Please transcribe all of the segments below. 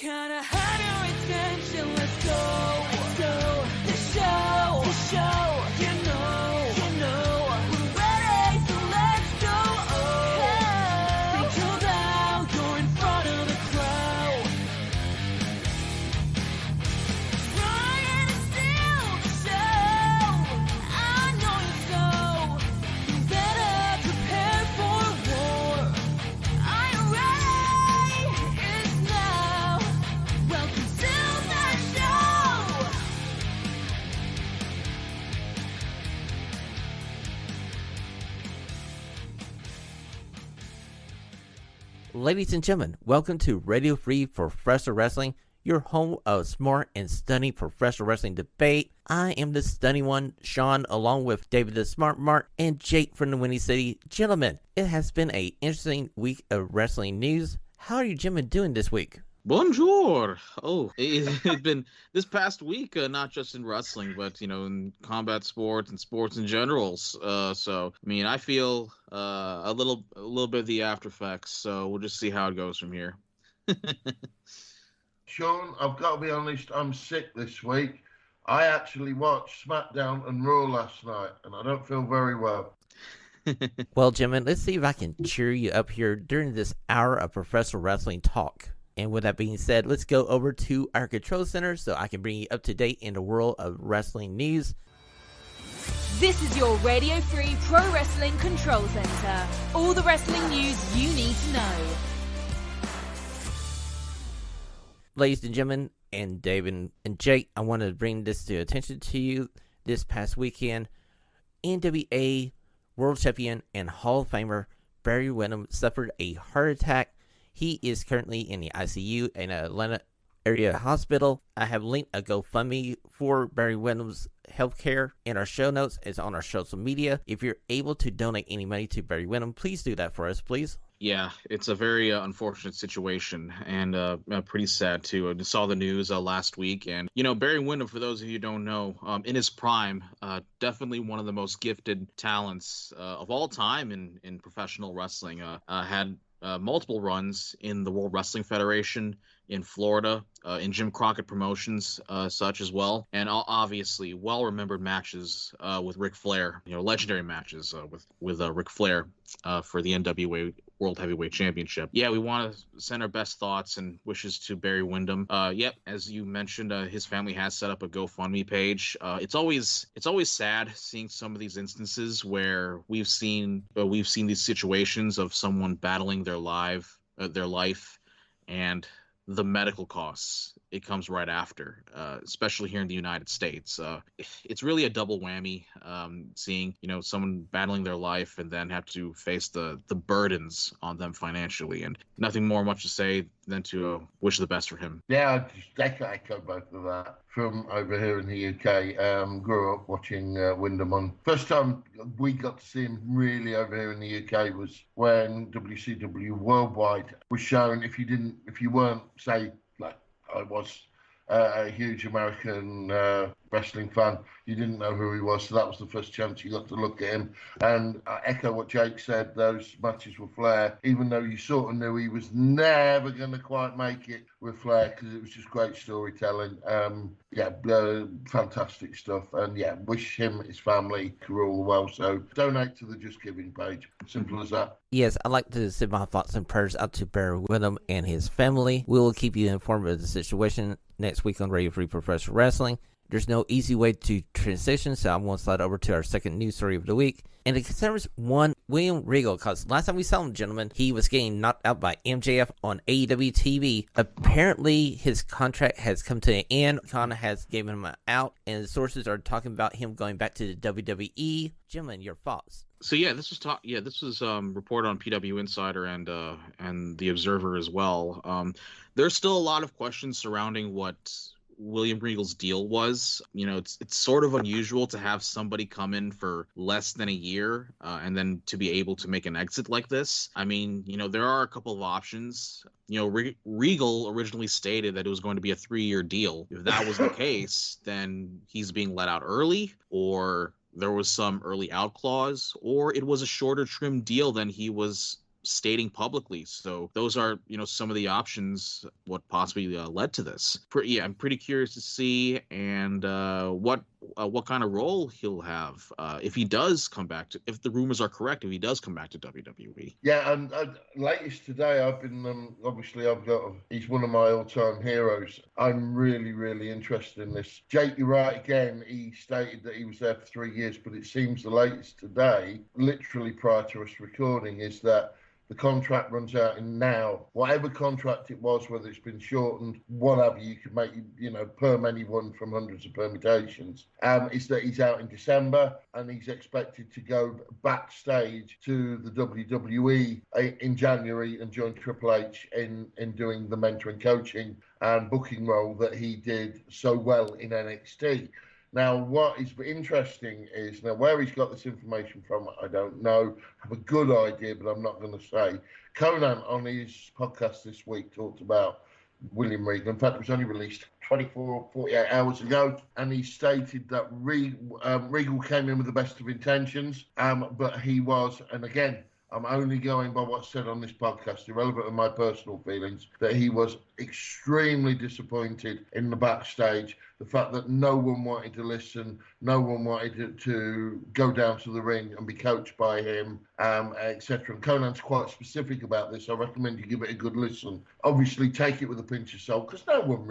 Can I have your attention? Let's go. Let's go. The show. The show. You know. We're ready, so let's go. Oh. Think you're loud. You're in front of the crowd. Trying to steal the show. I know you so. You better prepare for war. Are you ready? It's now. Welcome to the show. Ladies and gentlemen, welcome to Radio Free Professional Wrestling, your home of smart and stunning professional wrestling debate. I am the stunning one, Sean, along with David the Smart Mark and Jake from the Windy City. Gentlemen, it has been an interesting week of wrestling news. How are you gentlemen doing this week? Bonjour. Oh, it's been this past week, not just in wrestling, but in combat sports and sports in general. So I mean, I feel a little bit of the after effects. So we'll just see how it goes from here. Sean, I've got to be honest, I'm sick this week. I actually watched SmackDown and Raw last night, and I don't feel very well. Well, gentlemen, let's see if I can cheer you up here during this hour of professional wrestling talk. And with that being said, let's go over to our control center so I can bring you up to date in the world of wrestling news. This is your Radio Free Pro Wrestling Control Center. All the wrestling news you need to know. Ladies and gentlemen, and David and Jake, I want to bring this to attention to you. This past weekend, NWA World Champion and Hall of Famer Barry Windham suffered a heart attack. He is currently in the ICU in an Atlanta area hospital. I have linked a GoFundMe for Barry Windham's healthcare in our show notes. It's on our social media. If you're able to donate any money to Barry Windham, please do that for us, please. Yeah, it's a very unfortunate situation and pretty sad too. I just saw the news last week, and Barry Windham, for those of you who don't know, in his prime, definitely one of the most gifted talents of all time in professional wrestling. Had multiple runs in the World Wrestling Federation in Florida, in Jim Crockett Promotions, such as well, and obviously well-remembered matches with Ric Flair, legendary matches with Ric Flair for the NWA World Heavyweight Championship. Yeah, we want to send our best thoughts and wishes to Barry Windham. Yep, as you mentioned, his family has set up a GoFundMe page. It's always sad seeing some of these instances where we've seen these situations of someone battling their life, and the medical costs. It comes right after, especially here in the United States. It's really a double whammy, seeing someone battling their life and then have to face the burdens on them financially. And nothing more much to say than to wish the best for him. Yeah, I just echo both of that. From over here in the UK, grew up watching Windham on. First time we got to see him really over here in the UK was when WCW Worldwide was shown. If you weren't, say, like I was, a huge American wrestling fan, you didn't know who he was, so that was the first chance you got to look at him. And I echo what Jake said, those matches with Flair, even though you sort of knew he was never going to quite make it with Flair, because it was just great storytelling. Fantastic stuff. And yeah, wish him and his family all the well. So donate to the Just Giving page. Simple as that. Yes, I'd like to send my thoughts and prayers out to Barry Windham and his family. We will keep you informed of the situation next week on Radio Free Professional Wrestling. There's no easy way to transition, so I'm going to slide over to our second news story of the week. And it concerns one William Regal, because last time we saw him, gentlemen, he was getting knocked out by MJF on AEW TV. Apparently, his contract has come to an end. Kana has given him out, and sources are talking about him going back to the WWE. Gentlemen, your thoughts? So yeah, this was reported on PW Insider and the Observer as well. There's still a lot of questions surrounding what William Regal's deal was. It's sort of unusual to have somebody come in for less than a year and then to be able to make an exit like this. I mean, there are a couple of options. Regal originally stated that it was going to be a 3-year deal. If that was the case, then he's being let out early, or there was some early out clause, or it was a shorter trim deal than he was stating publicly. So those are, some of the options what possibly led to this. I'm pretty curious to see and what kind of role he'll have if he does come back to, if the rumors are correct, if he does come back to WWE. Yeah, and latest today, I've been obviously he's one of my all-time heroes. I'm really, really interested in this. Jake, you're right again. He stated that he was there for 3 years, but it seems the latest today, literally prior to us recording, is that the contract runs out in now. Whatever contract it was, whether it's been shortened, whatever, you could make, perm anyone from hundreds of permutations, is that he's out in December and he's expected to go backstage to the WWE in January and join Triple H in doing the mentoring, coaching and booking role that he did so well in NXT. Now, what is interesting is, now where he's got this information from, I don't know. I have a good idea, but I'm not going to say. Conan, on his podcast this week, talked about William Regal. In fact, it was only released 24 or 48 hours ago, and he stated that Regal came in with the best of intentions, but he was, and again, I'm only going by what's said on this podcast, irrelevant of my personal feelings, that he was extremely disappointed in the backstage. The fact that no one wanted to listen, no one wanted to go down to the ring and be coached by him, etc. And Conan's quite specific about this. I recommend you give it a good listen. Obviously, take it with a pinch of salt, because no one,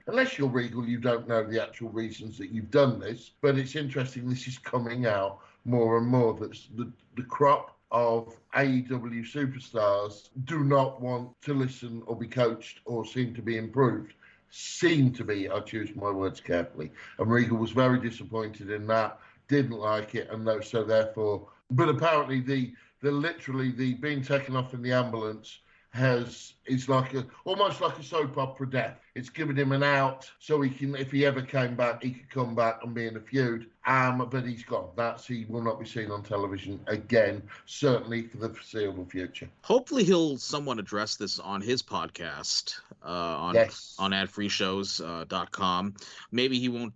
unless you're Regal, you don't know the actual reasons that you've done this. But it's interesting, this is coming out more and more. That's the crop of AEW superstars do not want to listen or be coached or seem to be improved. I choose my words carefully. And Regal was very disappointed in that, didn't like it, and so therefore, but apparently the being taken off in the ambulance it's like almost like a soap opera death. It's given him an out so he can, if he ever came back, he could come back and be in a feud. But he's gone. He will not be seen on television again, certainly for the foreseeable future. Hopefully he'll somewhat address this on his podcast on adfreeshows.com. Maybe he won't,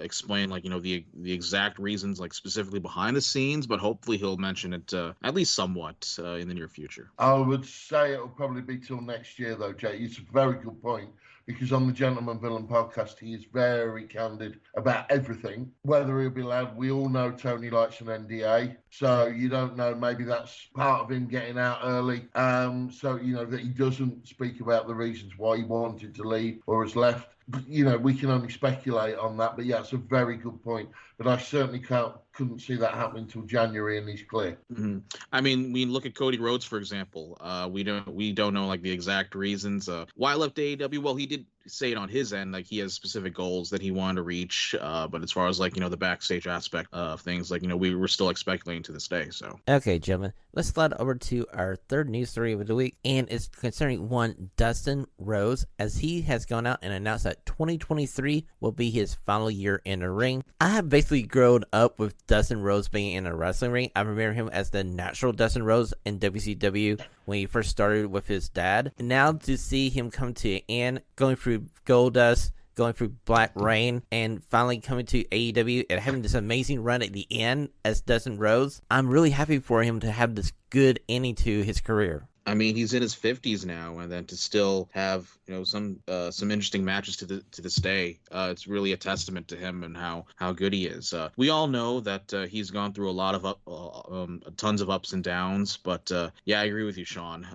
explain the exact reasons, specifically behind the scenes, but hopefully he'll mention it at least somewhat in the near future. I would say it'll probably be till next year, though, Jay. It's a very good point, because on the Gentleman Villain podcast, he is very candid about everything, whether he'll be allowed. We all know Tony likes an NDA, so you don't know, maybe that's part of him getting out early, so, that he doesn't speak about the reasons why he wanted to leave or has left. We can only speculate on that, but yeah, it's a very good point. But I certainly couldn't see that happening until January, and he's clear. Mm-hmm. I mean, we look at Cody Rhodes, for example. We don't know the exact reasons why I left AEW. Well, he did say it on his end, he has specific goals that he wanted to reach. But as far as the backstage aspect of things, we were still speculating to this day. So okay, gentlemen, let's slide over to our third news story of the week, and it's concerning one Dustin Rhodes, as he has gone out and announced that 2023 will be his final year in the ring. I have basically grown up with Dustin Rhodes being in a wrestling ring. I remember him as the natural Dustin Rhodes in WCW when he first started with his dad. And now to see him come to an end, going through Goldust, going through Black Rain, and finally coming to AEW and having this amazing run at the end as Dustin Rhodes, I'm really happy for him to have this good ending to his career. I mean, he's in his 50s now, and then to still have some interesting matches to this day, it's really a testament to him and how good he is. We all know that he's gone through a lot of tons of ups and downs, but yeah, I agree with you, Sean.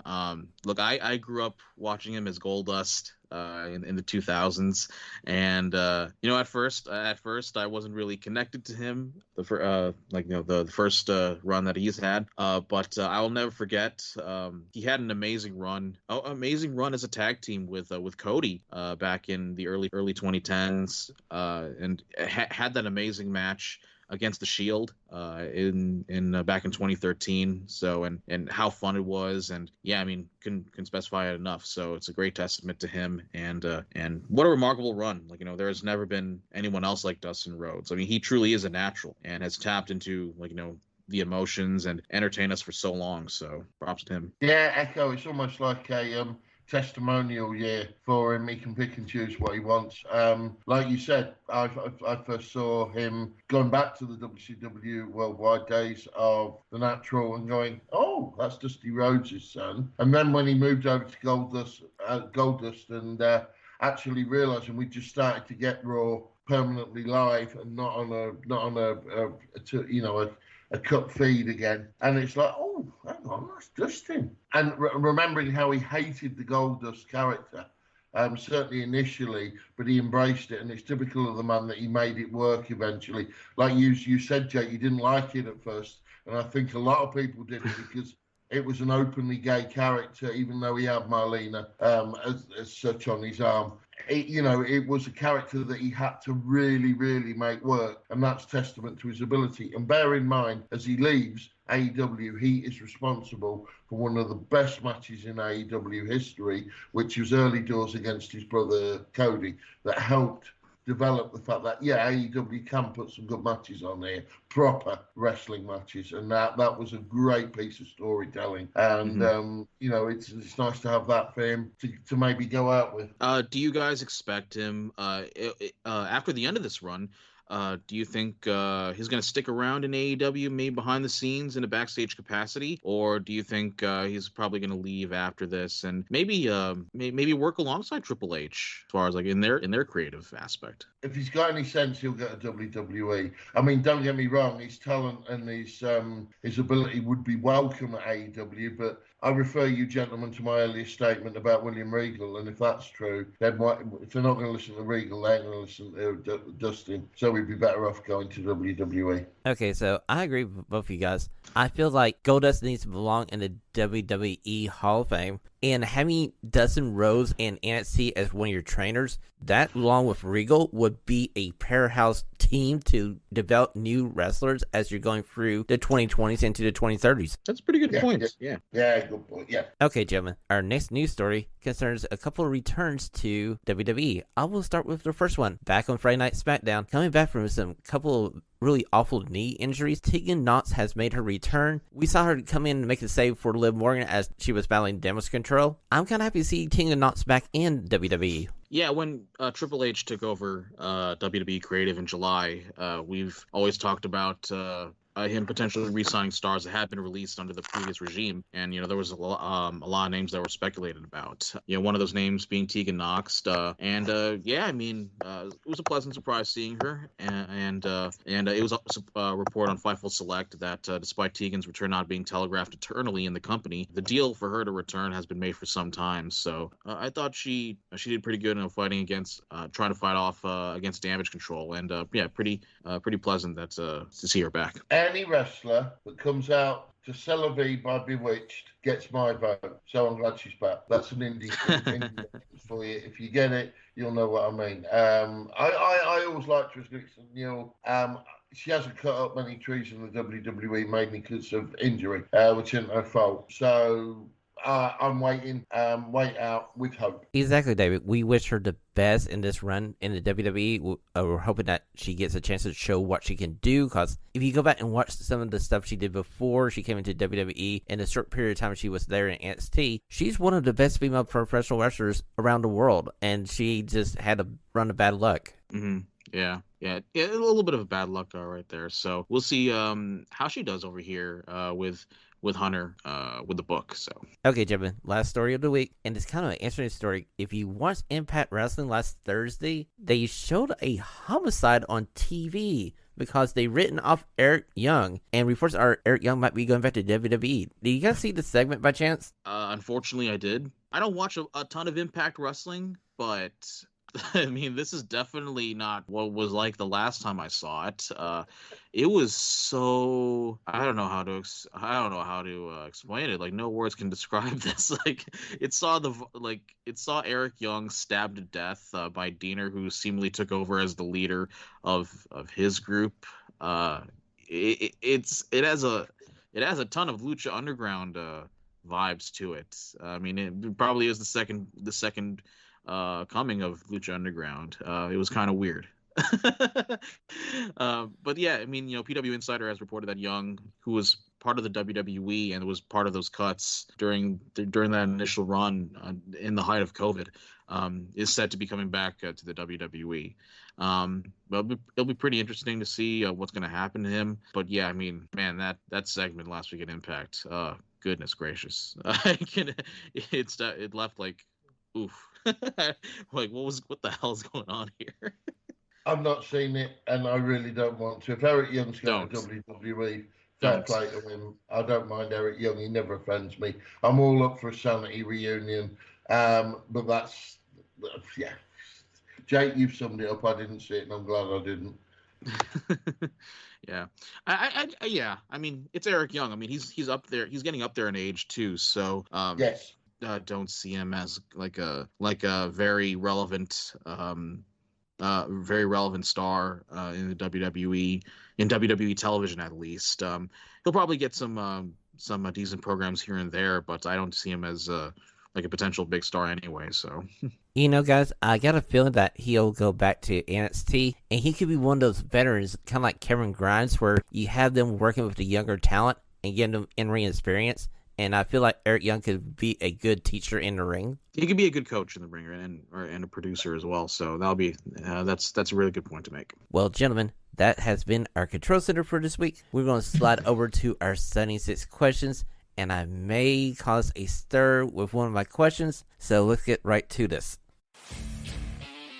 Look, I grew up watching him as Goldust in the 2000s, and at first I wasn't really connected to him the first run that he's had, but I will never forget he had an amazing run as a tag team with Cody back in the early 2010s, and had that amazing match against the Shield in back in 2013. So and how fun it was, and yeah, I mean, can specify it enough. So it's a great testament to him, and what a remarkable run. There has never been anyone else like Dustin Rhodes. I mean, he truly is a natural and has tapped into the emotions and entertained us for so long. So props to him. Yeah, Echo. It's almost like testimonial year for him. He can pick and choose what he wants. Like you said, I first saw him going back to the WCW Worldwide days of The Natural and going, oh, that's Dusty Rhodes' son. And then when he moved over to Goldust and actually realizing we just started to get Raw permanently live and not on a cut feed again, and it's like, oh, hang on, that's Dustin. And remembering how he hated the Goldust character, certainly initially, but he embraced it, and it's typical of the man that he made it work eventually. Like you said, Jake, you didn't like it at first, and I think a lot of people didn't because it was an openly gay character, even though he had Marlena as such on his arm. It was a character that he had to really, really make work, and that's testament to his ability. And bear in mind, as he leaves AEW, he is responsible for one of the best matches in AEW history, which was early doors against his brother Cody, that helped develop the fact that, AEW can put some good matches on there, proper wrestling matches, and that was a great piece of storytelling. And it's nice to have that for him to maybe go out with. Do you guys expect him after the end of this run? Do you think he's going to stick around in AEW, maybe behind the scenes in a backstage capacity, or do you think he's probably going to leave after this and maybe work alongside Triple H as far as like in their creative aspect? If he's got any sense, he'll get a WWE. I mean, don't get me wrong, his talent and his ability would be welcome at AEW, but I refer you gentlemen to my earlier statement about William Regal, and if that's true, then if they're not going to listen to Regal, they're going to listen to Dustin. So we'd be better off going to WWE. Okay, so I agree with both of you guys. I feel like Goldust needs to belong in the WWE Hall of Fame, and having Dustin Rhodes and NXT as one of your trainers, that along with Regal would be a powerhouse team to develop new wrestlers as you're going through the 2020s into the 2030s. That's a pretty good point. Yeah, good point. Yeah. Okay, gentlemen, our next news story concerns a couple of returns to WWE. I will start with the first one. Back on Friday Night SmackDown, coming back from some couple of really awful knee injuries, Tegan Nox has made her return. We saw her come in and make a save for Liv Morgan as she was battling damage control. I'm kind of happy to see Tegan Nox back in WWE. Yeah, when Triple H took over WWE Creative in July, we've always talked about him potentially re-signing stars that had been released under the previous regime, and there was a lot of names that were speculated about. One of those names being Tegan Nox, and it was a pleasant surprise seeing her, and it was a report on Fightful Select that despite Tegan's return not being telegraphed eternally in the company, the deal for her to return has been made for some time. So I thought she did pretty good in fighting against trying to fight off against damage control, and pretty pleasant that to see her back. Any wrestler that comes out to Tel Aviv by Bewitched gets my vote. So I'm glad she's back. That's an indie for you. If you get it, you'll know what I mean. I always liked her as Nixon Newell. She hasn't cut up many trees in the WWE, mainly because of injury, which isn't her fault. So I'm wait out with hope. Exactly, David. We wish her the best in this run in the WWE. We're hoping that she gets a chance to show what she can do, because if you go back and watch some of the stuff she did before she came into WWE in the short period of time she was there in NXT, she's one of the best female professional wrestlers around the world, and she just had a run of bad luck. Mm-hmm. Yeah, a little bit of a bad luck right there. So we'll see how she does over here with Hunter with the book. So okay, gentlemen, last story of the week, and it's kind of an interesting story. If you watched Impact Wrestling last Thursday, they showed a homicide on TV because they written off Eric Young, and reports are Eric Young might be going back to WWE. Did you guys see the segment by chance? Unfortunately, I did. I don't watch a ton of Impact Wrestling, but I mean, this is definitely not what was like the last time I saw it. It was so I don't know how to explain it. Like, no words can describe this. Like, it saw Eric Young stabbed to death by Diener, who seemingly took over as the leader of his group. It has a ton of Lucha Underground vibes to it. I mean, it probably is the second coming of Lucha Underground. It was kind of weird. But yeah, I mean, PW Insider has reported that Young, who was part of the WWE and was part of those cuts during that initial run in the height of COVID, is said to be coming back to the WWE. But it'll be pretty interesting to see what's going to happen to him. But yeah, I mean, man, that segment last week at Impact, goodness gracious, it left like, oof, like what the hell's going on here? I've not seen it, and I really don't want to. If Eric Young's going to WWE, fair play to him. I don't mind Eric Young. He never offends me. I'm all up for a sanity reunion. But that's, yeah. Jake, you've summed it up. I didn't see it, and I'm glad I didn't. Yeah. I mean, it's Eric Young. I mean, he's up there. He's getting up there in age too. So yes. Don't see him as like a very relevant star in the WWE, in WWE television at least. He'll probably get some decent programs here and there, but I don't see him as like a potential big star anyway. So, guys, I got a feeling that he'll go back to NXT, and he could be one of those veterans, kind of like Cameron Grimes, where you have them working with the younger talent and getting them in-ring experience. And I feel like Eric Young could be a good teacher in the ring. He could be a good coach in the ring and a producer as well. So that'll be that's a really good point to make. Well, gentlemen, that has been our Control Center for this week. We're going to slide over to our 76 questions, and I may cause a stir with one of my questions. So let's get right to this.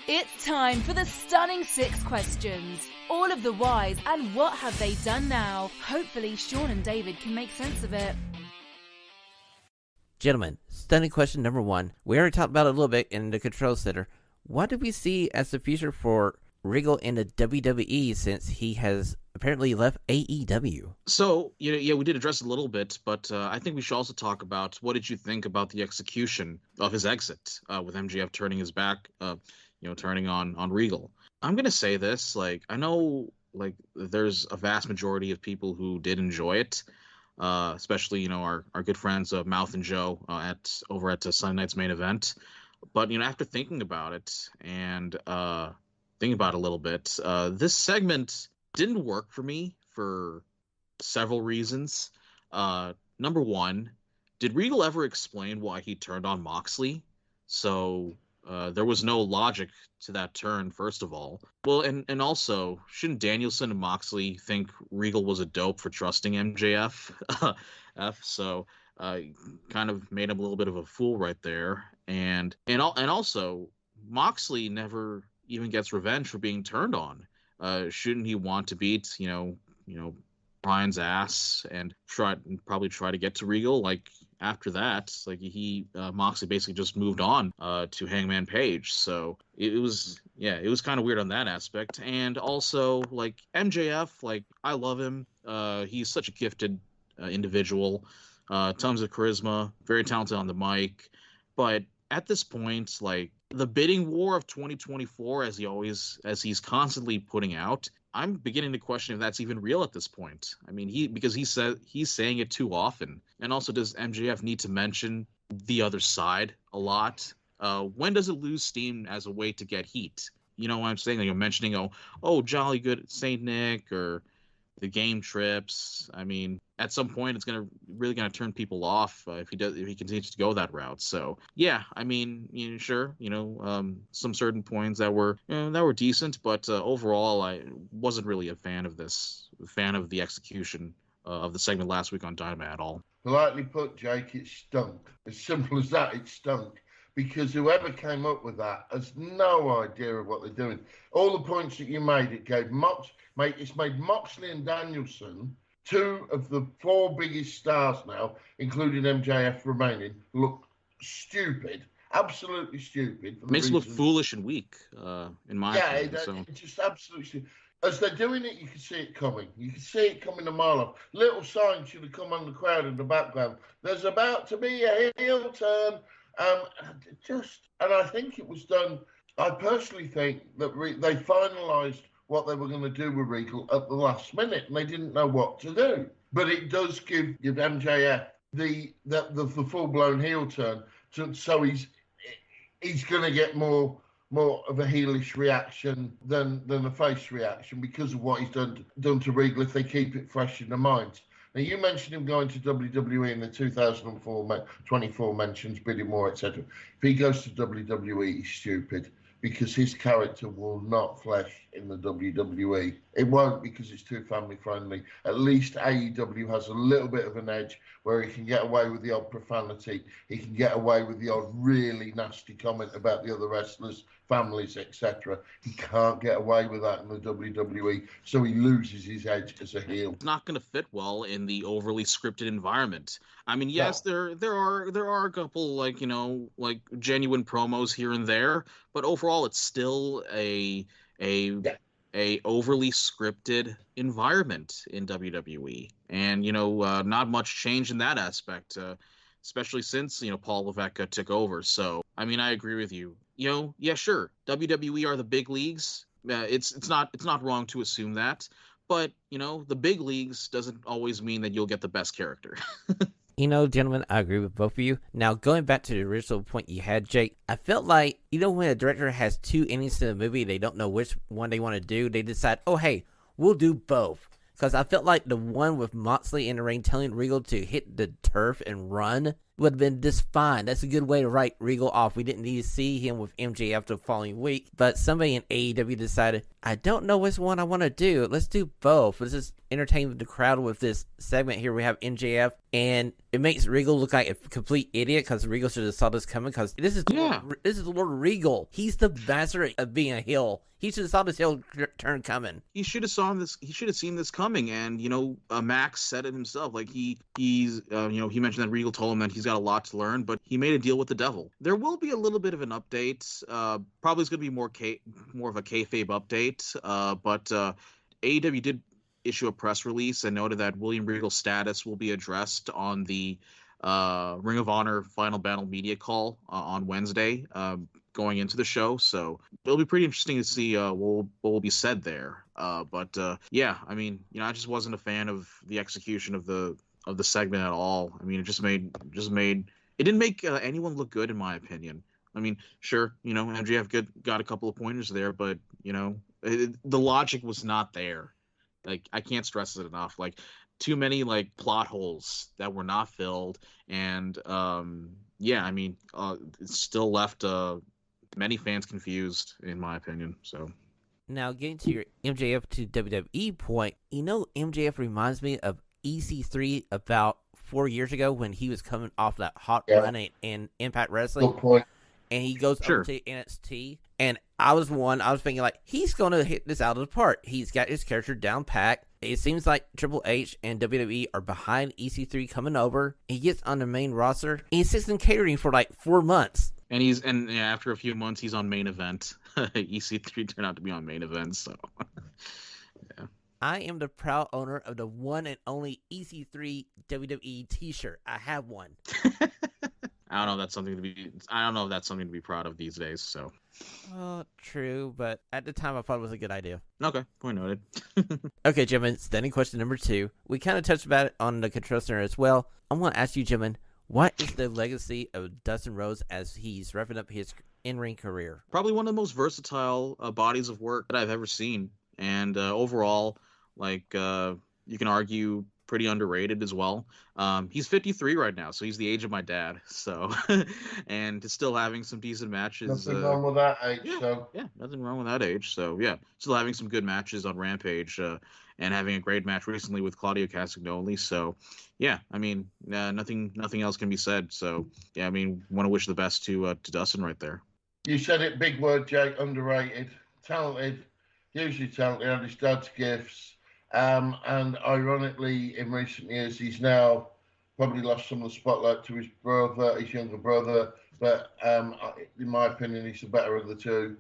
It's time for the stunning 6 questions. All of the whys and what have they done now. Hopefully Sean and David can make sense of it. Gentlemen, stunning question number 1. We already talked about it a little bit in the Control Center. What do we see as the future for Regal in the WWE since he has apparently left AEW? So, yeah, we did address it a little bit, but I think we should also talk about what did you think about the execution of his exit with MJF turning his back, turning on Regal. I'm going to say this, like, I know, like, there's a vast majority of people who did enjoy it. Especially, our good friends Mouth and Joe over at Sunday Night's Main Event. But, after thinking about it and thinking about it a little bit, this segment didn't work for me for several reasons. Number one, did Regal ever explain why he turned on Moxley? So there was no logic to that turn, first of all. Well, and also, shouldn't Danielson and Moxley think Regal was a dope for trusting MJF? So kind of made him a little bit of a fool right there. And also, Moxley never even gets revenge for being turned on. Shouldn't he want to beat, Brian's ass and probably try to get to Regal? Like, after that, like, Moxley basically just moved on to Hangman Page. So it was kind of weird on that aspect. And also, like, MJF, like, I love him. He's such a gifted individual, tons of charisma, very talented on the mic. But at this point, like, the bidding war of 2024, as he's constantly putting out, I'm beginning to question if that's even real at this point. I mean, because he's saying it too often. And also, does MJF need to mention the other side a lot? When does it lose steam as a way to get heat? You know what I'm saying? Like, you're mentioning, oh, Jolly Good Saint Nick or the game trips. I mean, at some point, it's really gonna turn people off if he continues to go that route. So yeah, I mean, sure, some certain points that were decent, but overall, I wasn't really a fan of the execution of the segment last week on Dynamite at all. Politely put, Jake, it stunk. As simple as that, it stunk. Because whoever came up with that has no idea of what they're doing. All the points that you made, it's made Moxley and Danielson, 2 of the 4 biggest stars now, including MJF remaining, look stupid. Absolutely stupid. Makes it look foolish and weak, in my opinion. Yeah, it's just absolutely stupid. As they're doing it, you can see it coming. You can see it coming a mile off. Little signs should have come on the crowd in the background. There's about to be a heel turn. And I think it was done. I personally think that they finalised what they were going to do with Regal at the last minute, and they didn't know what to do. But it does give MJF the full blown heel turn, so he's going to get more of a heelish reaction than a face reaction because of what he's done to Regal if they keep it fresh in their minds. Now, you mentioned him going to WWE in the 2024 mentions, bidding more, etc. If he goes to WWE, he's stupid because his character will not flesh in the WWE. It won't because it's too family friendly. At least AEW has a little bit of an edge where he can get away with the odd profanity. He can get away with the odd really nasty comment about the other wrestlers, families, etc. He can't get away with that in the WWE, so he loses his edge as a heel. It's not going to fit well in the overly scripted environment. I mean, yes, there are a couple like genuine promos here and there, but overall, it's still a overly scripted environment in WWE, and not much change in that aspect, especially since Paul Levesque took over. So I mean, I agree with you. Yeah, sure, WWE are the big leagues. It's not wrong to assume that. But, the big leagues doesn't always mean that you'll get the best character. Gentlemen, I agree with both of you. Now, going back to the original point you had, Jake, I felt like, when a director has two endings to the movie, they don't know which one they want to do, they decide, oh, hey, we'll do both. Because I felt like the one with Moxley in the ring telling Regal to hit the turf and run would have been just fine. That's a good way to write Regal off. We didn't need to see him with MJF the following week. But somebody in AEW decided, I don't know which one I want to do. Let's do both. Let's just entertain the crowd with this segment here. We have MJF, and it makes Regal look like a complete idiot because Regal should have saw this coming because this is Lord Regal. He's the master of being a heel. He should have saw this heel turn coming. He should have seen this coming. And Max said it himself. Like he mentioned that Regal told him that he's got a lot to learn, but he made a deal with the devil. There will be a little bit of an update. Probably it's going to be more of a kayfabe update. But AEW did issue a press release and noted that William Regal's status will be addressed on the Ring of Honor Final Battle media call on Wednesday, going into the show. So it'll be pretty interesting to see what will be said there. But yeah, I mean, I just wasn't a fan of the execution of the segment at all. I mean, it didn't make anyone look good, in my opinion. I mean, sure, MJF got a couple of pointers there, but the logic was not there. Like, I can't stress it enough. Like, too many plot holes that were not filled, and yeah, I mean, it still left many fans confused, in my opinion. So now getting to your MJF to WWE point, MJF reminds me of EC3 about 4 years ago when he was coming off that hot run in Impact Wrestling. Good point. And he goes over to NXT, and I was thinking, he's going to hit this out of the park. He's got his character down pat. It seems like Triple H and WWE are behind EC3 coming over. He gets on the main roster, and he sits in catering for 4 months. And after a few months, he's on main event. EC3 turned out to be on main event, so yeah. I am the proud owner of the one and only EC3 WWE t-shirt. I have one. I don't know if that's something to be proud of these days. So, true, but at the time I thought it was a good idea. Okay, point noted. Okay, gentlemen, standing question number 2. We kind of touched about it on the Control Center as well. I'm going to ask you, gentlemen, what is the legacy of Dustin Rhodes as he's wrapping up his in-ring career? Probably one of the most versatile bodies of work that I've ever seen, and overall, you can argue, pretty underrated as well. He's 53 right now, so he's the age of my dad. So, and still having some decent matches. Nothing wrong with that age. Yeah, nothing wrong with that age. So yeah, still having some good matches on Rampage, and having a great match recently with Claudio Castagnoli. So yeah, I mean, nothing else can be said. So yeah, I mean, want to wish the best to Dustin right there. You said it, big word, Jake. Underrated, talented, hugely talented. Had his dad's gifts. And ironically, in recent years, he's now probably lost some of the spotlight to his brother, his younger brother. But in my opinion, he's the better of the two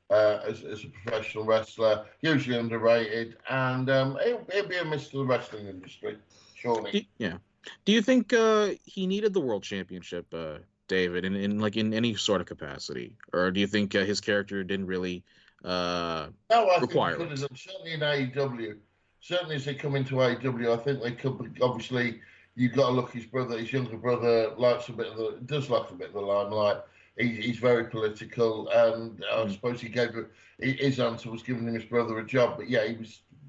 as a professional wrestler. Hugely underrated, and he'll be a miss to the wrestling industry, surely. Yeah. Do you think he needed the world championship, David, in any sort of capacity, or do you think his character didn't really require it? Certainly in AEW. Certainly as they come into AEW, I think they could. Obviously, you've got to look his younger brother, does like a bit of the limelight. He's very political, and I suppose his answer was giving him his brother a job. But yeah,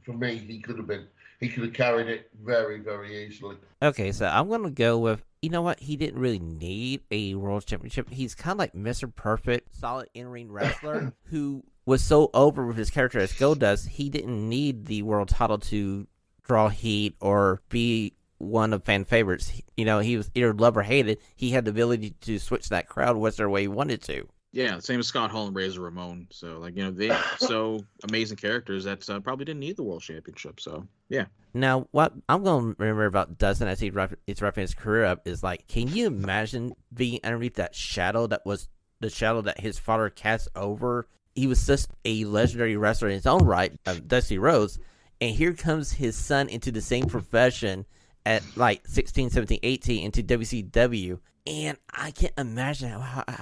for me, he could have been he could have carried it very, very easily. Okay, so I'm going to go with, you know what? He didn't really need a World Championship. He's kind of like Mr. Perfect, solid in-ring wrestler who was so over with his character as Goldust, he didn't need the world title to draw heat or be one of fan favorites. You know, he was either loved or hated. He had the ability to switch that crowd whichever way he wanted to. Yeah, same as Scott Hall and Razor Ramon. So, like, you know, they so amazing characters that probably didn't need the World Championship. So, yeah. Now, what I'm going to remember about Dustin as he's wrapping his career up is, like, can you imagine being underneath that shadow that was the shadow that his father cast over? He was such a legendary wrestler in his own right, Dusty Rhodes, and here comes his son into the same profession at, like, 16, 17, 18 into WCW. And I can't imagine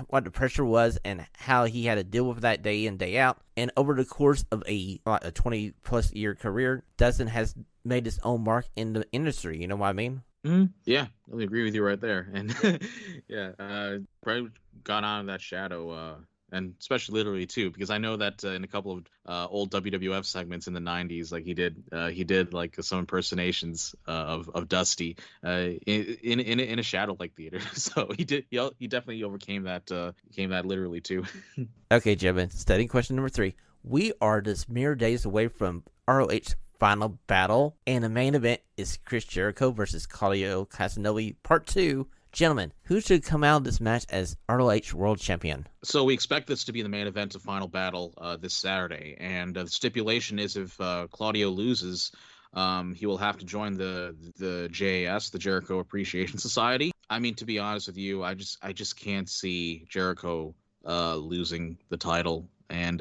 what the pressure was and how he had to deal with that day in, day out. And over the course of a 20-plus year career, Dustin has made his own mark in the industry. You know what I mean? Mm-hmm. Yeah, I agree with you right there. And, yeah, probably got out of that shadow, and especially literally, too, because I know that in a couple of old WWF segments in the 90s, like he did like some impersonations of Dusty in a shadow-like theater. So he definitely overcame that literally, too. Okay, gentlemen, studying question number 3. We are just mere days away from ROH Final Battle, and the main event is Chris Jericho versus Claudio Castagnoli Part 2. Gentlemen, who should come out of this match as ROH World Champion? So we expect this to be the main event of Final Battle this Saturday, and the stipulation is if Claudio loses, he will have to join the JAS, the Jericho Appreciation Society. I mean, to be honest with you, I just can't see Jericho losing the title, and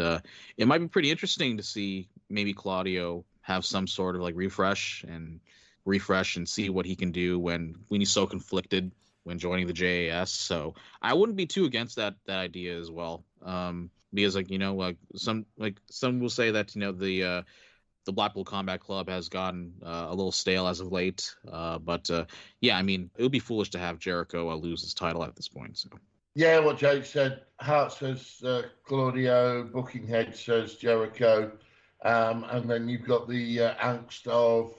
it might be pretty interesting to see maybe Claudio have some sort of like refresh and see what he can do when he's so conflicted when joining the JAS. So I wouldn't be too against that idea as well. Because like, you know, like some will say that, you know, the Blackpool Combat Club has gotten a little stale as of late. But yeah, I mean, it would be foolish to have Jericho lose his title at this point. So Yeah, what Jake said. Hart says Claudio, Booking Head says Jericho. And then you've got the angst of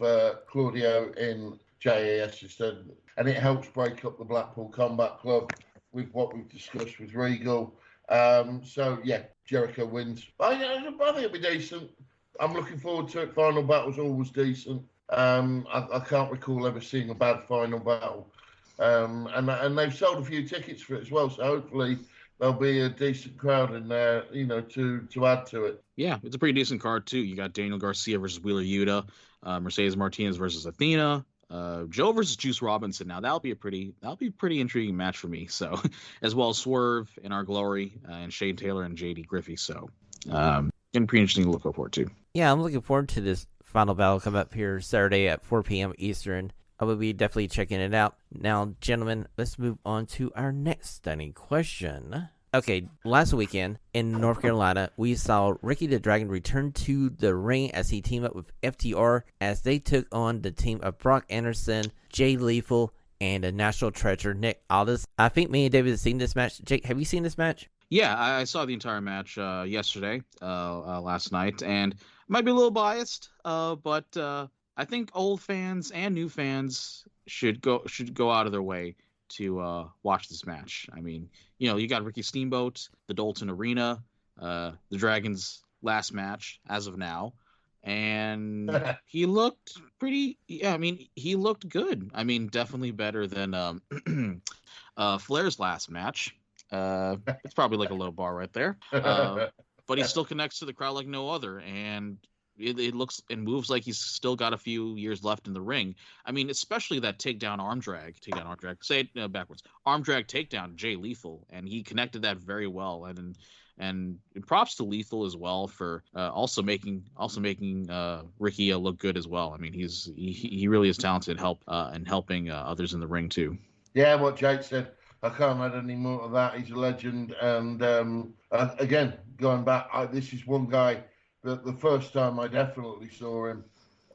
Claudio in JAS instead. And it helps break up the Blackpool Combat Club with what we've discussed with Regal. So, yeah, Jericho wins. I think it'll be decent. I'm looking forward to it. Final Battle's always decent. I can't recall ever seeing a bad Final Battle. And they've sold a few tickets for it as well. So hopefully there'll be a decent crowd in there, you know, to add to it. Yeah, it's a pretty decent card too. You got Daniel Garcia versus Wheeler Yuta, Mercedes Martinez versus Athena, Joe versus Juice Robinson. Now that'll be a pretty intriguing match for me. So, as well as Swerve and Our Glory and Shane Taylor and JD Griffey. So, getting pretty interesting to look forward to. Yeah, I'm looking forward to this Final Battle come up here Saturday at 4 p.m. Eastern. I will be definitely checking it out. Now, gentlemen, let's move on to our next stunning question. Okay, last weekend in North Carolina, we saw Ricky the Dragon return to the ring as he teamed up with FTR as they took on the team of Brock Anderson, Jay Lethal, and the National Treasure, Nick Aldis. I think me and David have seen this match. Jake, have you seen this match? Yeah, I saw the entire match yesterday, last night, and might be a little biased, but I think old fans and new fans should go out of their way to watch this match. I mean, you know, you got Ricky Steamboat, the Dalton Arena, the Dragon's last match as of now, and he looked pretty. Yeah, I mean, he looked good. I mean, definitely better than Flair's last match. It's probably like a low bar right there, but he still connects to the crowd like no other, and it looks and moves like he's still got a few years left in the ring. I mean, especially that takedown arm drag, say it backwards, arm drag takedown, Jay Lethal, and he connected that very well. And props to Lethal as well for also making Ricky look good as well. I mean, he really is talented in helping others in the ring too. Yeah, what Jake said. I can't add any more to that. He's a legend. And again, going back, this is one guy. The first time I definitely saw him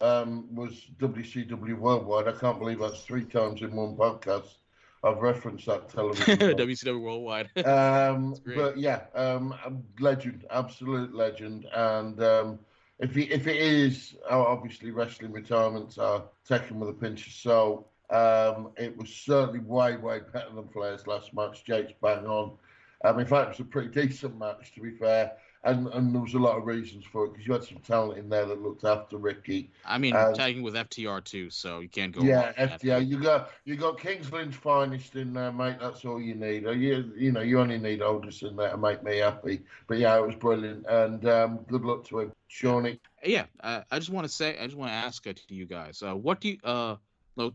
was WCW Worldwide. I can't believe that's 3 times in one podcast. I've referenced that television. WCW Worldwide. But yeah, legend, absolute legend. And if it is, obviously wrestling retirements are taken with a pinch of salt. It was certainly way better than Flair's last match. Jake's bang on. In fact, it was a pretty decent match, to be fair. And there was a lot of reasons for it because you had some talent in there that looked after Ricky. I mean, tagging with FTR too, so you can't go. Yeah, FTR. You got Kings Lynch's finest in there, mate. That's all you need. You only need Aldous in there to make me happy. But yeah, it was brilliant, and good luck to him, Shawnee. Yeah, I just want to ask to you guys, what do you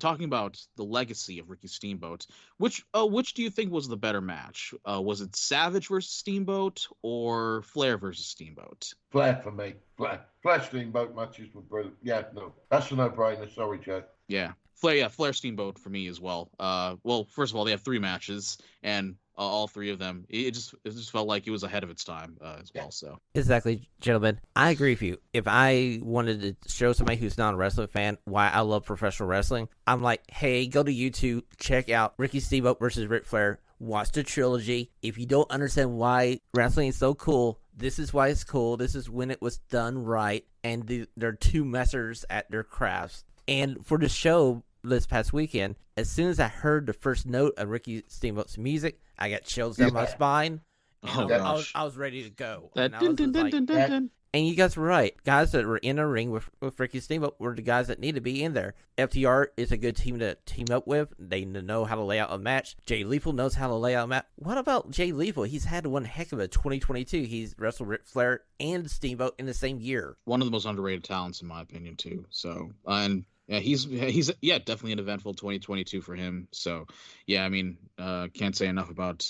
talking about the legacy of Ricky Steamboat, which do you think was the better match? Was it Savage versus Steamboat or Flair versus Steamboat? Flair for me. Flair Steamboat matches were brilliant. Yeah, no, that's a no-brainer. Sorry, Joe. Yeah, Flair Steamboat for me as well. Well, first of all, they have 3 matches, and all 3 of them, it just felt like it was ahead of its time as well. So exactly, gentlemen, I agree with you. If I wanted to show somebody who's not a wrestling fan why I love professional wrestling, I'm like, hey, go to YouTube, check out Ricky Steamboat versus Ric Flair, watch the trilogy. If you don't understand why wrestling is so cool, this is why it's cool. This is when it was done right, and they're 2 masters at their crafts. And for the show this past weekend, as soon as I heard the first note of Ricky Steamboat's music, I got chills down my spine. Gosh. I was ready to go. And you guys were right. Guys that were in a ring with Ricky Steamboat were the guys that need to be in there. FTR is a good team to team up with. They know how to lay out a match. Jay Lethal knows how to lay out a match. What about Jay Lethal? He's had one heck of a 2022. He's wrestled Ric Flair and Steamboat in the same year. One of the most underrated talents, in my opinion, too. So, and yeah, he's definitely an eventful 2022 for him. So, yeah, I mean, can't say enough about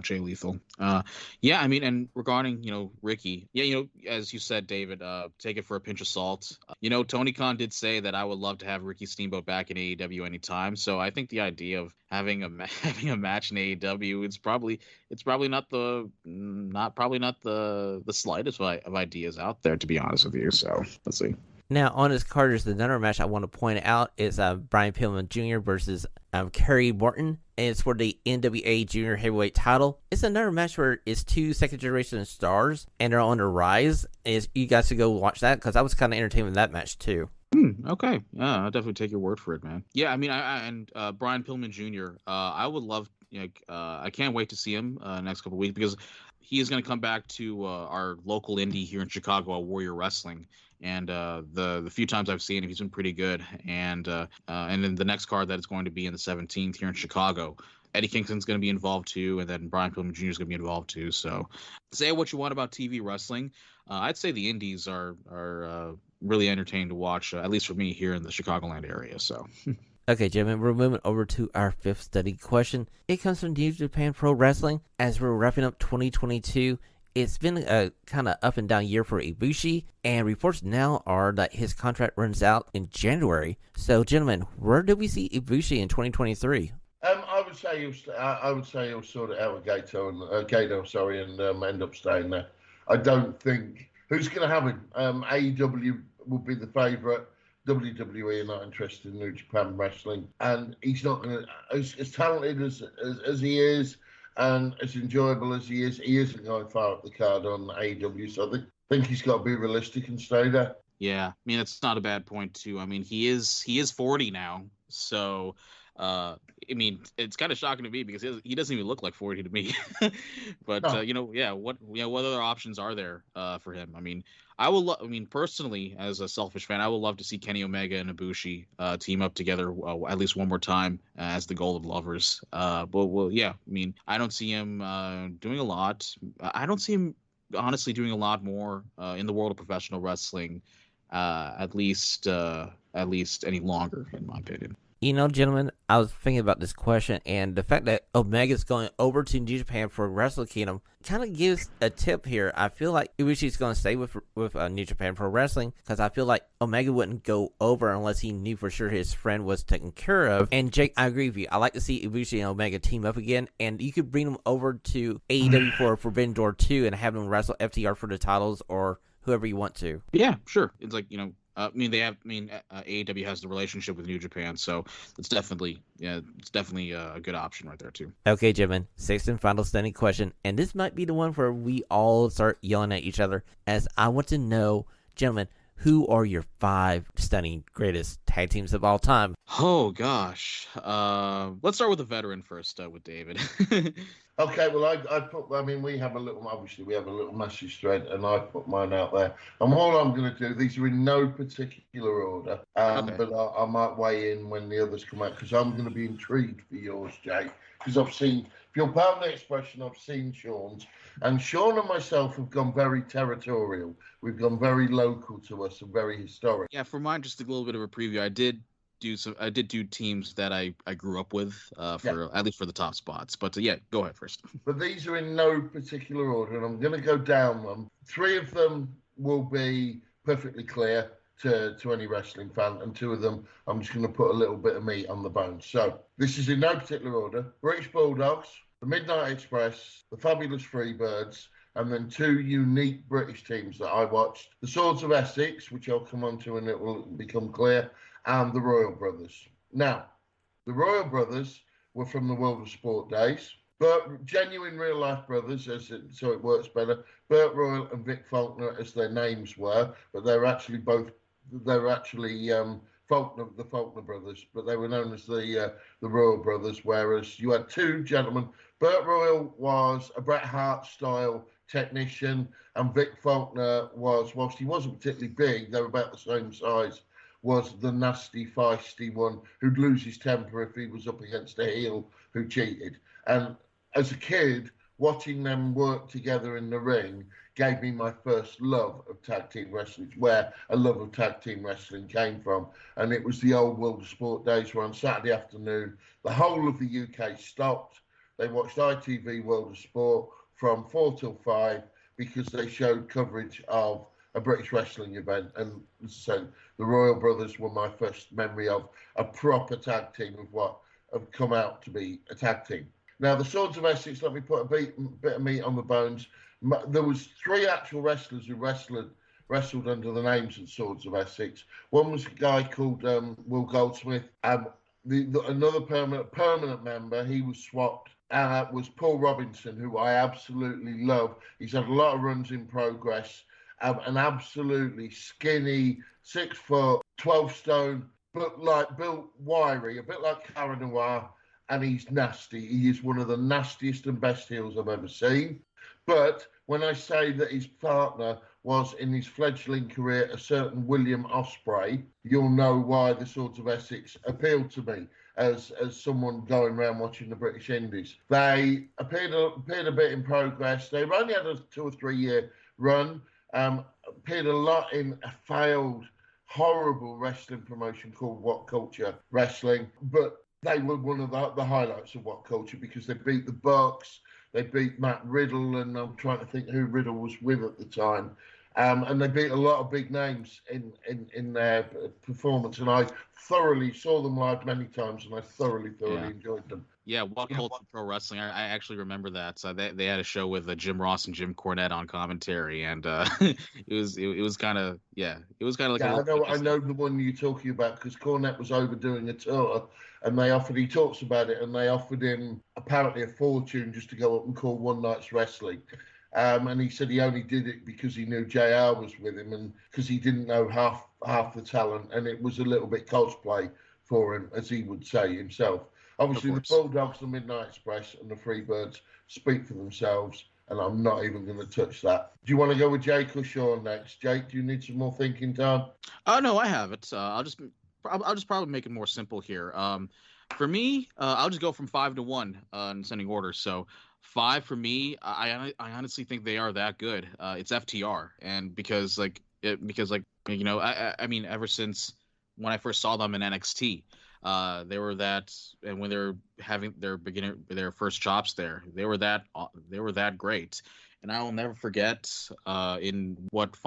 Jay Lethal. Yeah, I mean, and regarding Ricky, yeah, as you said, David, take it for a pinch of salt. Tony Khan did say that I would love to have Ricky Steamboat back in AEW anytime. So I think the idea of having a match in AEW, it's probably not the slightest of ideas out there, to be honest with you. So let's see. Now, on his card, there's another match I want to point out is Brian Pillman Jr. versus Kerry Morton, and it's for the NWA Junior Heavyweight title. It's another match where it's 2 second-generation stars, and they're on the rise. You guys should go watch that, because I was kind of entertained with that match, too. Okay. Yeah, I'll definitely take your word for it, man. Yeah, I mean, and Brian Pillman Jr., I would love, I can't wait to see him next couple of weeks, because he is going to come back to our local indie here in Chicago, Warrior Wrestling. And the few times I've seen him, he's been pretty good. And then the next card that is going to be in the 17th here in Chicago, Eddie Kingston's going to be involved too, and then Brian Pillman Jr. is going to be involved too. So say what you want about TV wrestling. I'd say the indies are really entertaining to watch, at least for me here in the Chicagoland area. So. Okay, gentlemen, we're moving over to our 5th study question. It comes from New Japan Pro Wrestling. As we're wrapping up 2022, it's been a kind of up and down year for Ibushi, and reports now are that his contract runs out in January. So, gentlemen, where do we see Ibushi in 2023? I would say he'll sort it out with Gato and end up staying there. I don't think who's going to have him. AEW will be the favourite. WWE are not interested in New Japan Wrestling, and he's not going to. As talented as he is, and as enjoyable as he isn't going far up the card on AEW. So I think he's got to be realistic and stay there. Yeah, I mean, it's not a bad point too. I mean, he is 40 now, so I mean, it's kind of shocking to me because he doesn't even look like 40 to me. But no. What other options are there for him? I mean, personally, as a selfish fan, I would love to see Kenny Omega and Ibushi team up together at least one more time as the Golden Lovers. Yeah, I mean, I don't see him doing a lot. I don't see him honestly doing a lot more in the world of professional wrestling, at least any longer, in my opinion. Gentlemen, I was thinking about this question, and the fact that Omega's going over to New Japan for Wrestle Kingdom kind of gives a tip here. I feel like Ibushi's going to stay with New Japan Pro Wrestling, because I feel like Omega wouldn't go over unless he knew for sure his friend was taken care of. And Jake, I agree with you. I like to see Ibushi and Omega team up again, and you could bring them over to AEW for Forbidden Door 2 and have them wrestle FTR for the titles or whoever you want to. Yeah, sure. It's like, AEW has the relationship with New Japan, so it's definitely a good option right there too. Okay, gentlemen, 6th and final standing question, and this might be the one where we all start yelling at each other, as I want to know, gentlemen, who are your 5 stunning greatest tag teams of all time? Oh gosh. Let's start with the veteran first, with David. Okay, well, I mean, obviously, we have a little message thread, and I put mine out there. And all I'm going to do, these are in no particular order, Okay. but I might weigh in when the others come out, because I'm going to be intrigued for yours, Jay, because I've seen, for your permanent expression, I've seen Sean's, and Sean and myself have gone very territorial. We've gone very local to us and very historic. Yeah, for mine, just a little bit of a preview. I did do teams that I grew up with, for at least for the top spots. But yeah, go ahead first. But these are in no particular order, and I'm going to go down them. 3 of them will be perfectly clear to any wrestling fan, and 2 of them I'm just going to put a little bit of meat on the bones. So this is in no particular order: British Bulldogs, the Midnight Express, the Fabulous Freebirds, and then 2 unique British teams that I watched: the Swords of Essex, which I'll come on to and it will become clear, and the Royal Brothers. Now, the Royal Brothers were from the World of Sport days, but genuine real-life brothers, so it works better. Burt Royal and Vic Faulkner, as their names were, but they're actually the Faulkner brothers, but they were known as the Royal Brothers, whereas you had 2 gentlemen. Burt Royal was a Bret Hart-style technician, and Vic Faulkner was, whilst he wasn't particularly big, they were about the same size, was the nasty, feisty one who'd lose his temper if he was up against a heel who cheated. And as a kid, watching them work together in the ring gave me my first love of tag team wrestling, where a love of tag team wrestling came from. And it was the old World of Sport days where on Saturday afternoon, the whole of the UK stopped. They watched ITV World of Sport from 4 till 5 because they showed coverage of a British wrestling event. And so the Royal Brothers were my first memory of a proper tag team of what have come out to be a tag team. Now, the Swords of Essex, let me put a bit of meat on the bones. There was 3 actual wrestlers who wrestled under the names of Swords of Essex. One was a guy called Will Goldsmith. Another permanent member, he was swapped, was Paul Robinson, who I absolutely love. He's had a lot of runs in Progress. An absolutely skinny, 6 foot, 12 stone, but like built wiry, a bit like Cara Noir, and he's nasty. He is one of the nastiest and best heels I've ever seen. But when I say that his partner was in his fledgling career a certain William Ospreay, you'll know why the Swords of Essex appealed to me as someone going around watching the British Indies. They appeared a bit in Progress. They've only had a 2 or 3 year run. Appeared a lot in a failed, horrible wrestling promotion called What Culture Wrestling, but they were one of the highlights of What Culture because they beat the Bucks, they beat Matt Riddle, and I'm trying to think who Riddle was with at the time. And they beat a lot of big names in their performance, and I thoroughly saw them live many times, and I thoroughly enjoyed them. Yeah, What Culture Pro Wrestling. I actually remember that. So they had a show with Jim Ross and Jim Cornette on commentary, and it was kind of like I know the one you're talking about because Cornette was overdoing a tour, and he talks about it, and they offered him apparently a fortune just to go up and call One Night's Wrestling. And he said he only did it because he knew JR was with him and because he didn't know half the talent, and it was a little bit cosplay for him, as he would say himself. Obviously, the Bulldogs, the Midnight Express, and the Freebirds speak for themselves, and I'm not even going to touch that. Do you want to go with Jake or Sean next? Jake, do you need some more thinking time? No, I have it. I'll just probably make it more simple here. For me, I'll just go from 5 to 1 in sending order. So 5 for me, I honestly think they are that good. It's FTR, and because I mean, ever since when I first saw them in NXT, they were that, and when they were having their first chops there, they were that great. And I will never forget in what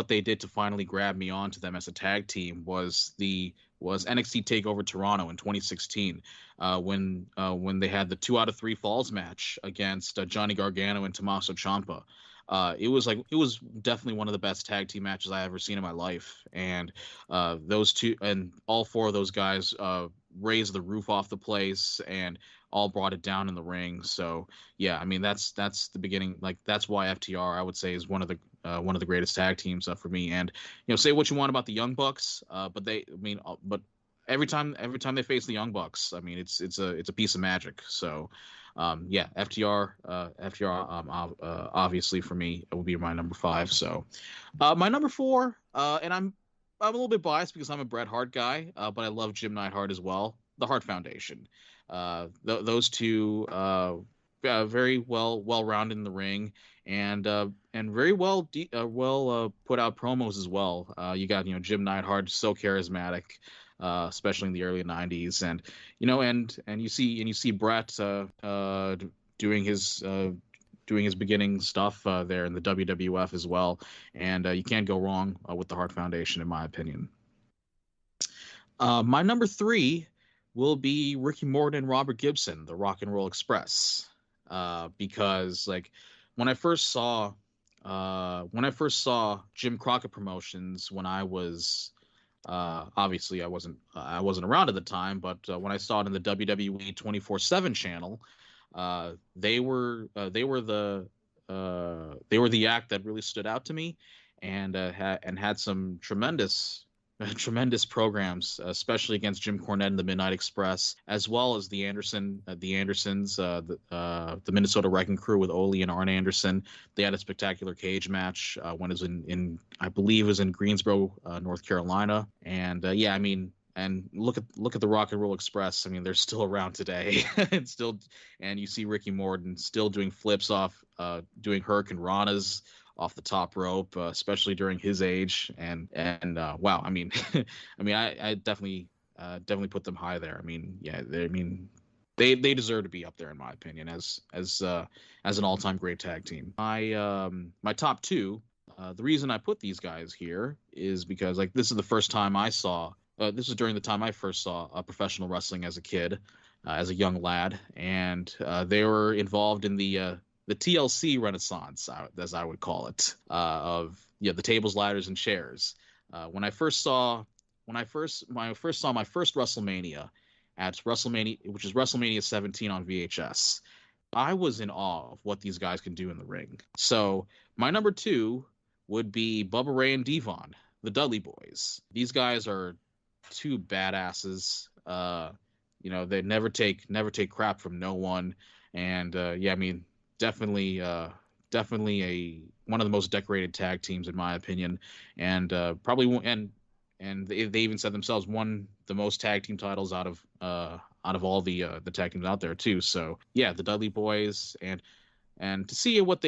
they did to finally grab me onto them as a tag team was NXT TakeOver Toronto in 2016 when they had the 2 out of 3 falls match against Johnny Gargano and Tommaso Ciampa. It was definitely one of the best tag team matches I ever seen in my life, and those two and all 4 of those guys raised the roof off the place and all brought it down in the ring. So yeah, I mean that's the beginning. Like that's why FTR I would say is one of the greatest tag teams for me. And say what you want about the Young Bucks, but every time they face the Young Bucks, I mean it's a piece of magic. So yeah, FTR obviously for me it will be my number 5. So my number 4, and I'm a little bit biased because I'm a Bret Hart guy, but I love Jim Neidhart as well. The Hart Foundation. Those two very well rounded in the ring, and very well put out promos as well. You got Jim Neidhart, so charismatic, especially in the early '90s, and and you see Bret doing his beginning stuff there in the WWF as well, and you can't go wrong with the Hart Foundation in my opinion. My number 3 will be Ricky Morton and Robert Gibson, the Rock and Roll Express, because like when I first saw Jim Crockett Promotions when I was obviously I wasn't around at the time, but when I saw it in the WWE 24/7 channel, they were the act that really stood out to me, and had some tremendous programs, especially against Jim Cornette and the Midnight Express, as well as the Andersons, the Minnesota Wrecking Crew with Ole and Arn Anderson. They had a spectacular cage match when it was in I believe it was in Greensboro, North Carolina. And yeah, I mean, and look at the Rock and Roll Express. I mean, they're still around today, and you see Ricky Morton still doing flips off, doing Hurricane Ranas off the top rope, especially during his age, and wow, I mean, I definitely put them high there. I mean, yeah, they deserve to be up there in my opinion as an all-time great tag team. My top 2, the reason I put these guys here is because like this is the first time I saw. This was during the time I first saw professional wrestling as a kid, as a young lad, and they were involved in the TLC renaissance, as I would call it, of the tables, ladders, and chairs. When I first saw my first WrestleMania at WrestleMania, which is WrestleMania 17 on VHS, I was in awe of what these guys can do in the ring. So my number 2 would be Bubba Ray and Devon, the Dudley Boys. These guys are 2 badasses. They never take crap from no one, and yeah, I mean, definitely one of the most decorated tag teams in my opinion, and probably and they even said themselves won the most tag team titles out of all the tag teams out there too. So yeah, the Dudley Boys, and to see what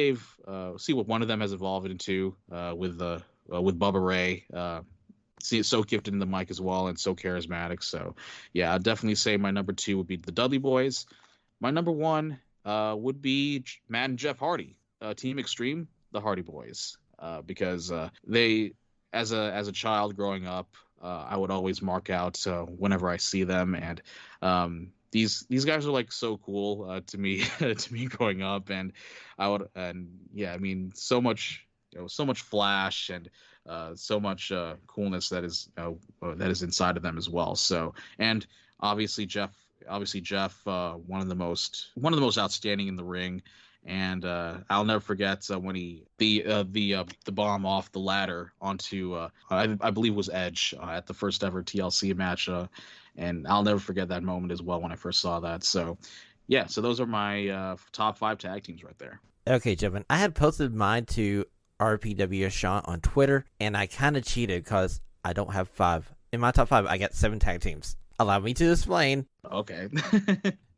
one of them has evolved into with Bubba Ray. See, it's so gifted in the mic as well and so charismatic. So yeah, I'd definitely say my number 2 would be the Dudley Boys. My number 1 would be Matt and Jeff Hardy, Team Extreme, the Hardy Boys, because they, as a child growing up, I would always mark out whenever I see them, and these guys are like so cool to me growing up, and yeah, I mean, so much flash and so much coolness that is inside of them as well. So, and obviously Jeff, one of the most outstanding in the ring, and I'll never forget when he the bomb off the ladder onto I believe it was Edge at the first ever TLC match, and I'll never forget that moment as well when I first saw that. So yeah, so those are my top 5 tag teams right there. Okay, gentlemen, I had posted mine to RPW Sean on Twitter, and I kind of cheated because I don't have 5 in my top 5. I got 7 tag teams. Allow me to explain. Okay.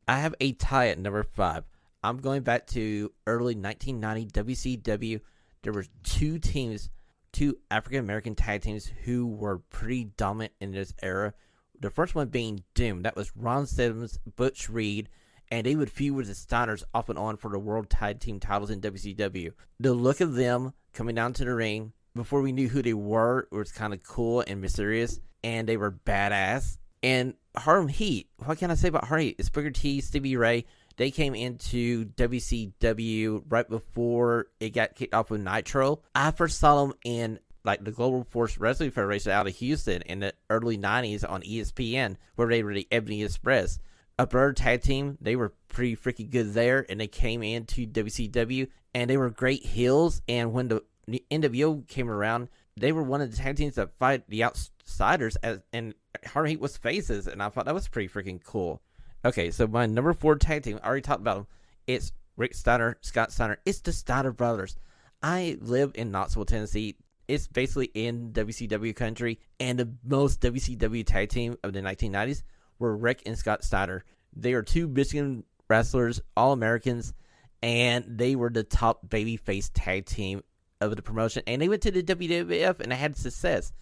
I have a tie at number 5. I'm going back to early 1990 WCW. There were 2 teams, 2 African-American tag teams who were pretty dominant in this era. The first one being Doom. That was Ron Simmons, Butch Reed, and they would feud with the Steiners off and on for the World Tag Team titles in WCW. The look of them coming down to the ring, before we knew who they were, it was kind of cool and mysterious, and they were badass. And Harlem Heat, what can I say about Harlem Heat? It's Booker T, Stevie Ray. They came into WCW right before it got kicked off with Nitro. I first saw them in like the Global Force Wrestling Federation out of Houston in the early 90s on ESPN, where they were the Ebony Express. A brother tag team, they were pretty freaking good there, and they came into WCW, and they were great heels, and when the NWO came around, they were one of the tag teams that fight the outsiders, and Hard Heat was faces, and I thought that was pretty freaking cool. Okay, so my number 4 tag team, I already talked about them. It's Rick Steiner, Scott Steiner. It's the Steiner brothers. I live in Knoxville, Tennessee. It's basically in WCW country, and the most WCW tag team of the 1990s were Rick and Scott Steiner. They are 2 Michigan wrestlers, All-Americans, and they were the top babyface tag team of the promotion, and they went to the WWF and they had success.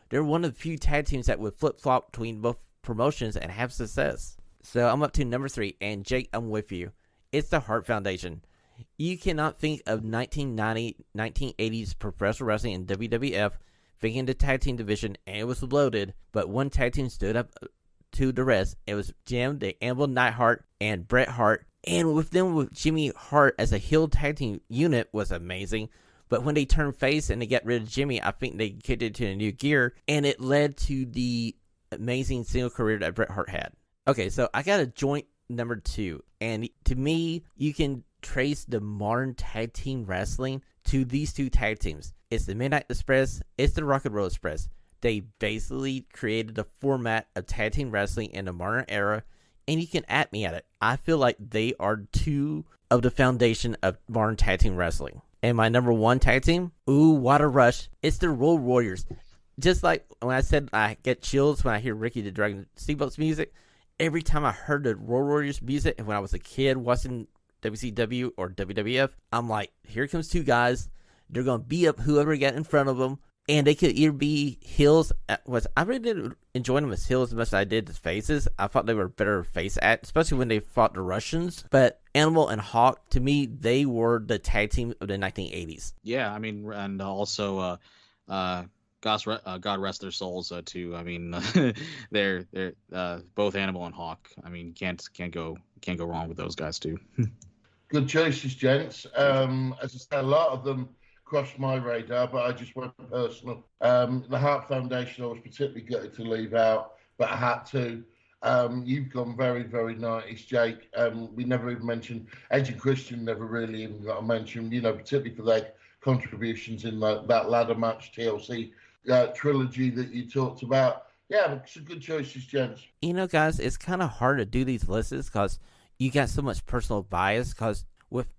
They're one of the few tag teams that would flip-flop between both promotions and have success. So I'm up to number 3, and Jake, I'm with you. It's the Hart Foundation. You cannot think of 1990, 1980s professional wrestling in WWF thinking the tag team division, and it was loaded, but one tag team stood up to the rest. It was Jim, the Anvil Neidhart, and Bret Hart, and with Jimmy Hart as a heel tag team unit was amazing. But when they turned face and they got rid of Jimmy, I think they kicked it to a new gear, and it led to the amazing single career that Bret Hart had. Okay, so I got a joint number 2, and to me, you can trace the modern tag team wrestling to these 2 tag teams. It's the Midnight Express, it's the Rock and Roll Express. They basically created the format of tag team wrestling in the modern era, and you can at me at it. I feel like they are 2 of the foundation of modern tag team wrestling. And my number 1 tag team, what a rush, it's the Road Warriors. Just like when I said I get chills when I hear Ricky the Dragon Steamboat's music, every time I heard the Road Warriors music, and when I was a kid watching WCW or WWF, I'm like, here comes 2 guys. They're going to beat up whoever got in front of them. And they could either be heels. I really didn't enjoy them as heels as much as I did as faces. I thought they were better face at, especially when they fought the Russians. But Animal and Hawk, to me, they were the tag team of the 1980s. Yeah, I mean, and also, God rest their souls too. I mean, they're both Animal and Hawk. I mean, can't go wrong with those guys too. Good choices, gents. As I said, a lot of them crossed my radar, but I just went personal. The Hart Foundation I was particularly gutted to leave out, but I had to. You've gone very, very nice, Jake. We never even mentioned Edge and Christian, never really even got a mention, particularly for their contributions in that ladder match TLC trilogy that you talked about. Yeah, some good choices, gents. Guys, it's kind of hard to do these lists because you got so much personal bias because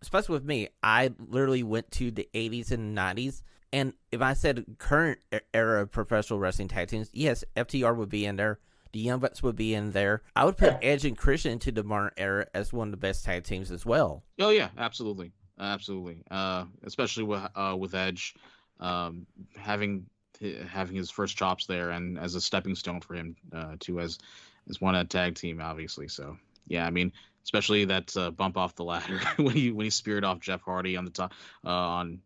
especially with me, I literally went to the 80s and 90s, and if I said current era of professional wrestling tag teams, yes, FTR would be in there, the Young Bucks would be in there. I would put Edge and Christian into the modern era as one of the best tag teams as well. Oh yeah, absolutely. Especially with Edge, having his first chops there, and as a stepping stone for him to as one a tag team, obviously. So yeah, I mean, especially that bump off the ladder when he speared off Jeff Hardy on the top when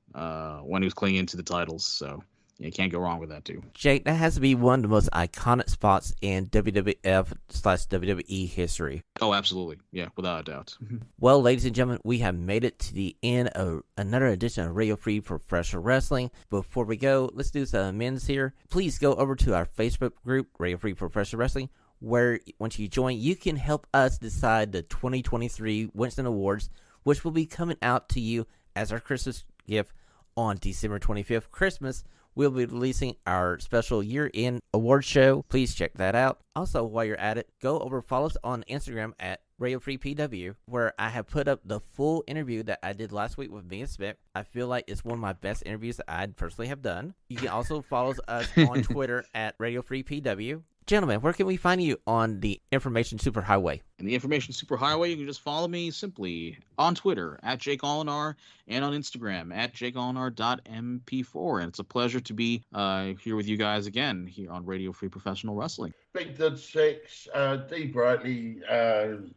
he was clinging to the titles. So yeah, can't go wrong with that too. Jake, that has to be one of the most iconic spots in WWF/WWE history. Oh, absolutely. Yeah, without a doubt. Well, ladies and gentlemen, we have made it to the end of another edition of Radio Free Professional Wrestling. Before we go, let's do some amends here. Please go over to our Facebook group, Radio Free Professional Wrestling, where once you join, you can help us decide the 2023 Winston Awards, which will be coming out to you as our Christmas gift on December 25th, Christmas. We'll be releasing our special year-end award show. Please check that out. Also, while you're at it, go over follow us on Instagram at RadioFreePW, where I have put up the full interview that I did last week with Mia Smith. I feel like it's one of my best interviews that I personally have done. You can also follow us on Twitter at RadioFreePW. Gentlemen, where can we find you on the Information Superhighway? In the Information Superhighway, you can just follow me simply on Twitter at Jake Olinar and on Instagram at JakeOlinar.mp4. And it's a pleasure to be here with you guys again here on Radio Free Professional Wrestling. Big Dud 6, D Brightly on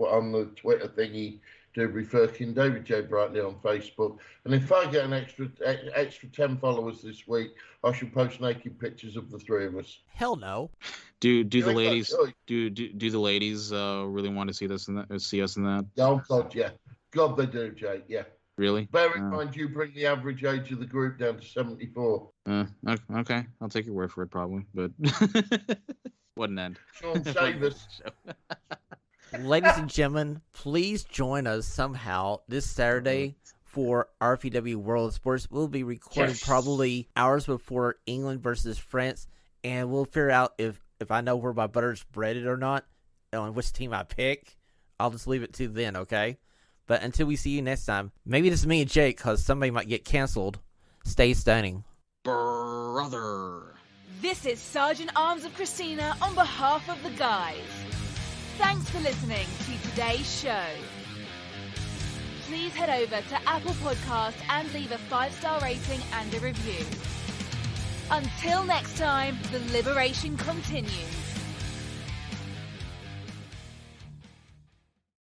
the Twitter thingy, Dewberry Firkin, David J. Brightly on Facebook. And if I get an extra 10 followers this week, I shall post naked pictures of the 3 of us. Hell no. Do the ladies really want to see us in that? Oh God, yeah. God, they do, Jake. Yeah. Really? Bear in mind, you bring the average age of the group down to 74. Okay, I'll take your word for it, probably, but what an end. Sean, save us. Ladies and gentlemen, please join us somehow this Saturday for RFPW World of Sports. We'll be recording probably hours before England versus France, and we'll figure out if I know where my butter's breaded or not, on which team I pick. I'll just leave it to then, okay? But until we see you next time, maybe this is me and Jake, because somebody might get canceled. Stay stunning. Brother. This is Sergeant Arms of Christina on behalf of the guys. Thanks for listening to today's show. Please head over to Apple Podcasts and leave a 5-star rating and a review. Until next time, the liberation continues.